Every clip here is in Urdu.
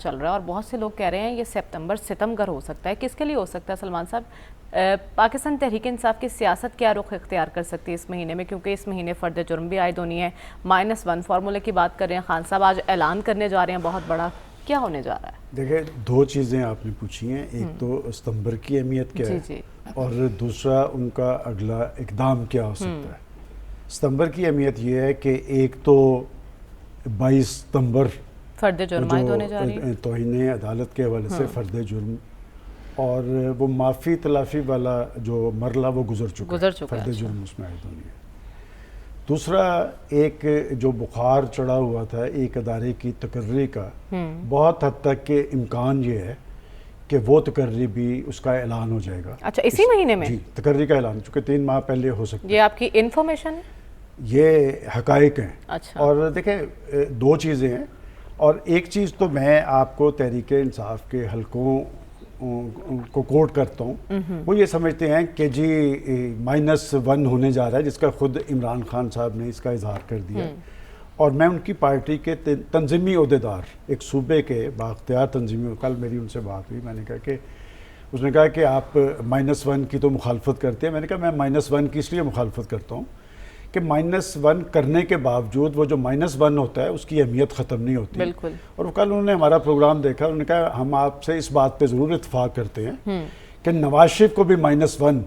چل رہا ہے اور بہت سے لوگ کہہ رہے ہیں یہ سپتمبر ستمگر ہو سکتا ہے. کس کے لیے ہو سکتا ہے سلمان صاحب؟ پاکستان تحریک انصاف کی سیاست کیا رخ اختیار کر سکتی ہے اس مہینے میں، کیونکہ اس مہینے فرد جرم بھی عائد ہونی ہے. -1 فارمولے کی بات کر رہے ہیں خان صاحب، آج اعلان کرنے جا رہے ہیں بہت بڑا، کیا ہونے جا رہا ہے؟ دیکھیں، دو چیزیں آپ نے پوچھی ہیں، ایک تو ستمبر کی اہمیت کیا ہے اور دوسرا ان کا اگلا اقدام کیا ہو سکتا ہے. ستمبر کی اہمیت یہ ہے کہ ایک تو 22 ستمبر فرد جرم عائد ہونے جا رہی ہے، توہین عدالت کے حوالے سے فرد جرم، اور وہ معافی تلافی والا جو مرحلہ وہ گزر چکا ہے، فرد جرم اس میں عائد ہونی ہے. دوسرا ایک جو بخار چڑھا ہوا تھا ایک ادارے کی تقرری کا، بہت حد تک کہ امکان یہ ہے کہ وہ تقرری بھی اس کا اعلان ہو جائے گا. اچھا، اسی مہینے میں؟ جی، تقرری کا اعلان چونکہ 3 ماہ پہلے ہو سکتا ہے. یہ آپ کی انفارمیشن ہے؟ یہ حقائق ہیں. اچھا. اور دیکھیں، دو چیزیں ہیں، اور ایک چیز تو میں آپ کو تحریک انصاف کے حلقوں کو کوٹ کرتا ہوں، وہ یہ سمجھتے ہیں کہ جی -1 ہونے جا رہا ہے، جس کا خود عمران خان صاحب نے اس کا اظہار کر دیا. اور میں ان کی پارٹی کے تنظیمی عہدیدار، ایک صوبے کے بااختیار تنظیمی، کل میری ان سے بات ہوئی، میں نے کہا کہ اس نے کہا کہ آپ -1 کی تو مخالفت کرتے ہیں. میں نے کہا میں -1 کی اس لیے مخالفت کرتا ہوں کہ -1 کرنے کے باوجود وہ جو -1 ہوتا ہے اس کی اہمیت ختم نہیں ہوتی. بالکل. اور کل انہوں نے ہمارا پروگرام دیکھا، انہوں نے کہا ہم آپ سے اس بات پہ ضرور اتفاق کرتے ہیں کہ نواز شریف کو بھی -1،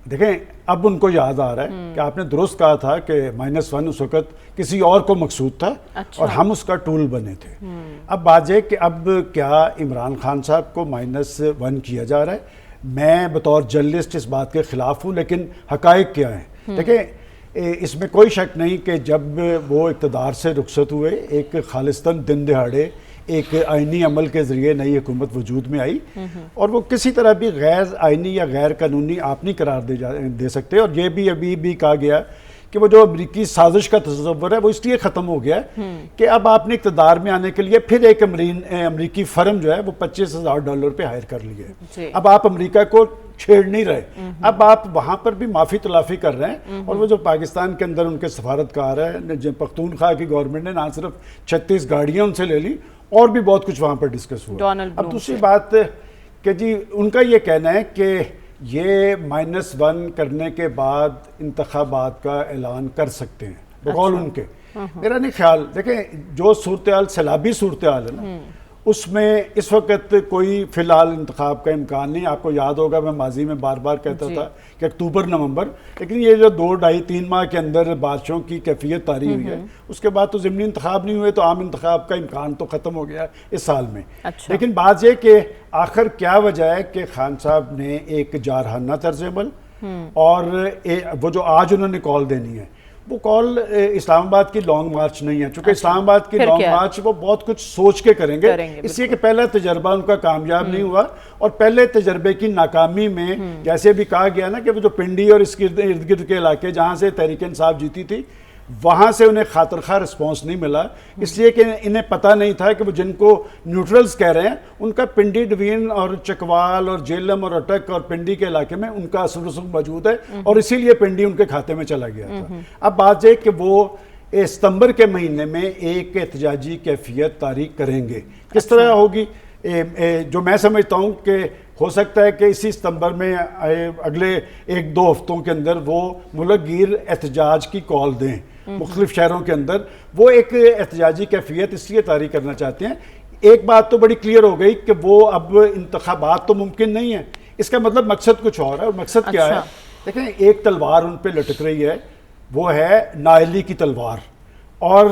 دیکھیں اب ان کو یاد آ رہا ہے کہ آپ نے درست کہا تھا کہ -1 اس وقت کسی اور کو مقصود تھا اور ہم اس کا ٹول بنے تھے. اب بات یہ کہ اب کیا عمران خان صاحب کو -1 کیا جا رہا ہے؟ میں بطور جرنلسٹ اس بات کے خلاف ہوں، لیکن حقائق کیا ہیں؟ دیکھیں، اس میں کوئی شک نہیں کہ جب وہ اقتدار سے رخصت ہوئے، ایک خالصتاً دن دہاڑے ایک آئینی عمل کے ذریعے نئی حکومت وجود میں آئی، اور وہ کسی طرح بھی غیر آئینی یا غیر قانونی آپ نہیں قرار دے سکتے. اور یہ بھی ابھی بھی کہا گیا کہ وہ جو امریکی سازش کا تصور ہے وہ اس لیے ختم ہو گیا کہ اب آپ نے اقتدار میں آنے کے لیے پھر ایک امریکی فرم جو ہے وہ $25,000 پہ ہائر کر لی ہے. اب آپ امریکہ کو چھیڑ نہیں رہے، اب آپ وہاں پر بھی معافی تلافی کر رہے ہیں. اور وہ جو پاکستان کے اندر ان کے سفارتکار ہے، پختونخوا کی گورنمنٹ نے نہ صرف 36 گاڑیاں ان سے لے لی، اور بھی بہت کچھ وہاں پر ڈسکس ہوا. اب دوسری بات کہ جی ان کا یہ کہنا ہے کہ یہ -1 کرنے کے بعد انتخابات کا اعلان کر سکتے ہیں بقول ان کے. میرا نہیں خیال، دیکھیں جو صورتحال سیلابی صورتحال ہے نا، اس میں اس وقت کوئی فی الحال انتخاب کا امکان نہیں. آپ کو یاد ہوگا میں ماضی میں بار بار کہتا تھا کہ اکتوبر نومبر، لیکن یہ جو 2 ڈھائی 3 ماہ کے اندر بارشوں کی کیفیت طاری ہوئی ہے، اس کے بعد تو ضمنی انتخاب نہیں ہوئے، تو عام انتخاب کا امکان تو ختم ہو گیا اس سال میں. لیکن بات یہ کہ آخر کیا وجہ ہے کہ خان صاحب نے ایک جارحانہ طرز عمل، اور وہ جو آج انہوں نے کال دینی ہے، وہ کال اسلام آباد کی لانگ مارچ نہیں ہے. چونکہ اسلام آباد کی لانگ مارچ وہ بہت کچھ سوچ کے کریں گے، اس لیے کہ پہلا تجربہ ان کا کامیاب نہیں ہوا، اور پہلے تجربے کی ناکامی میں جیسے بھی کہا گیا نا کہ وہ جو پنڈی اور اس کے ارد گرد کے علاقے جہاں سے تحریک انصاف جیتی تھی، وہاں سے انہیں خاطر خواہ رسپانس نہیں ملا، اس لیے کہ انہیں پتہ نہیں تھا کہ وہ جن کو نیوٹرلز کہہ رہے ہیں ان کا پنڈی ڈوین اور چکوال اور جیلم اور اٹک اور پنڈی کے علاقے میں ان کا اثر رسوخ موجود ہے، اور اسی لیے پنڈی ان کے کھاتے میں چلا گیا تھا. اب بات یہ کہ وہ ستمبر کے مہینے میں ایک احتجاجی کیفیت طاری کریں گے. کس طرح ہوگی؟ جو میں سمجھتا ہوں کہ ہو سکتا ہے کہ اسی ستمبر میں اگلے 1-2 ہفتوں کے اندر وہ ملک گیر احتجاج کی کال دیں مختلف شہروں کے اندر. وہ ایک احتجاجی کیفیت اس لیے طاری کرنا چاہتے ہیں. ایک بات تو بڑی کلیئر ہو گئی کہ وہ اب انتخابات تو ممکن نہیں ہیں، اس کا مطلب مقصد کچھ اور ہے. اور مقصد کیا ہے؟ دیکھیں، ایک تلوار ان پہ لٹک رہی ہے، وہ ہے نااہلی کی تلوار. اور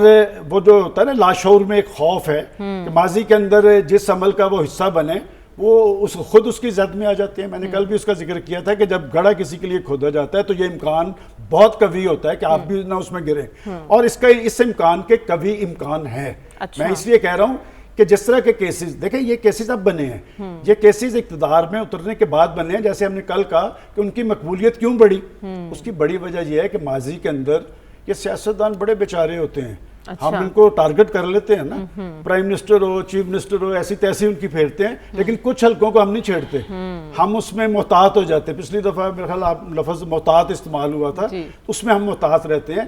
وہ جو ہوتا ہے نا لاشعور میں ایک خوف ہے کہ ماضی کے اندر جس عمل کا وہ حصہ بنے وہ خود اس کی زد میں آ جاتے ہیں. میں نے کل بھی اس کا ذکر کیا تھا کہ جب گڑھا کسی کے لیے کھودا جاتا ہے تو یہ امکان بہت قوی ہوتا ہے کہ آپ بھی نہ اس میں گریں، اور اس امکان کے قوی امکان ہے. میں اس لیے کہہ رہا ہوں کہ جس طرح کے کیسز، دیکھیں یہ کیسز اب بنے ہیں، یہ کیسز اقتدار میں اترنے کے بعد بنے ہیں. جیسے ہم نے کل کہا کہ ان کی مقبولیت کیوں بڑھی، اس کی بڑی وجہ یہ ہے کہ ماضی کے اندر یہ سیاستدان بڑے بیچارے ہوتے ہیں، ہم ان کو ٹارگٹ کر لیتے ہیں نا، پرائم منسٹر ہو، چیف منسٹر ہو، ایسی تیسی ان کی پھیرتے ہیں، لیکن کچھ حلقوں کو ہم نہیں چھیڑتے، ہم اس میں محتاط ہو جاتے ہیں. پچھلی دفعہ میرے خیال لفظ محتاط استعمال ہوا تھا، اس میں ہم محتاط رہتے ہیں.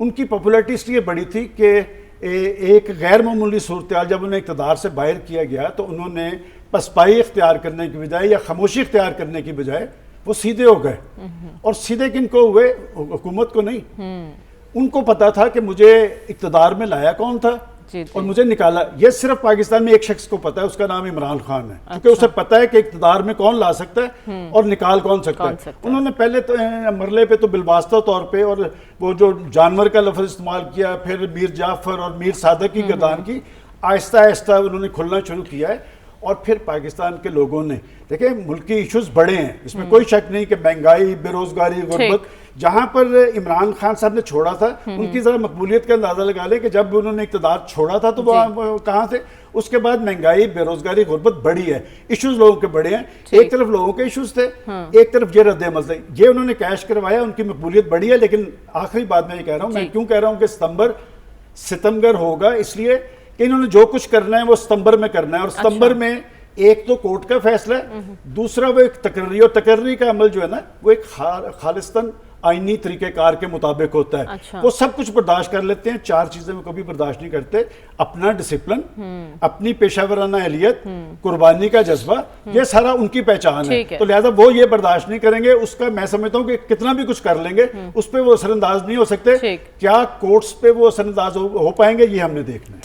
ان کی پاپولیرٹی اس لیے بڑی تھی کہ ایک غیر معمولی صورتحال جب انہیں اقتدار سے باہر کیا گیا تو انہوں نے پسپائی اختیار کرنے کی بجائے یا خاموشی اختیار کرنے کی بجائے وہ سیدھے ہو گئے. اور سیدھے کن کو ہوئے؟ حکومت کو نہیں. ان کو پتا تھا کہ مجھے اقتدار میں لایا کون تھا اور مجھے نکالا. یہ صرف پاکستان میں ایک شخص کو پتا ہے, اس کا نام عمران خان ہے, کیونکہ اسے پتا ہے کہ اقتدار میں کون لا سکتا ہے اور نکال کون سکتا ہے. انہوں نے پہلے تو مرلے پہ تو بالواسطہ طور پہ اور وہ جو جانور کا لفظ استعمال کیا, پھر میر جعفر اور میر صادق کی گردان کی, آہستہ آہستہ انہوں نے کھلنا شروع کیا ہے. اور پھر پاکستان کے لوگوں نے دیکھیں ملکی ایشوز بڑے ہیں, اس میں کوئی شک نہیں کہ مہنگائی, بے روزگاری, غربت, جہاں پر عمران خان صاحب نے چھوڑا تھا ان کی ذرا مقبولیت کا اندازہ لگا لیں کہ جب انہوں نے اقتدار چھوڑا تھا تو وہ کہاں تھے. اس کے بعد مہنگائی, بے روزگاری, غربت بڑی ہے, ایشوز لوگوں کے بڑے ہیں. ایک طرف لوگوں کے ایشوز تھے, ایک طرف یہ رد عمل تھے. یہ انہوں نے کیش کروایا, ان کی مقبولیت بڑی ہے. لیکن آخری بات میں یہ کہہ رہا ہوں, میں کیوں کہہ رہا ہوں کہ ستمبر ستمگر ہوگا, اس لیے کہ انہوں نے جو کچھ کرنا ہے وہ ستمبر میں کرنا ہے. اور ستمبر میں ایک تو کورٹ کا فیصلہ ہے, دوسرا وہ ایک تقرری, اور تقرری کا عمل جو ہے نا وہ ایک خالصتاً آئینی طریقہ کار کے مطابق ہوتا ہے. وہ سب کچھ برداشت کر لیتے ہیں, چار چیزیں وہ کبھی برداشت نہیں کرتے: اپنا ڈسپلن, اپنی پیشہ ورانہ اہلیت, قربانی کا جذبہ, یہ سارا ان کی پہچان ہے. تو لہذا وہ یہ برداشت نہیں کریں گے. اس کا میں سمجھتا ہوں کہ کتنا بھی کچھ کر لیں گے اس پہ وہ اثر انداز نہیں ہو سکتے. کیا کورٹس پہ وہ اثر انداز ہو پائیں گے, یہ ہم نے دیکھنا ہے.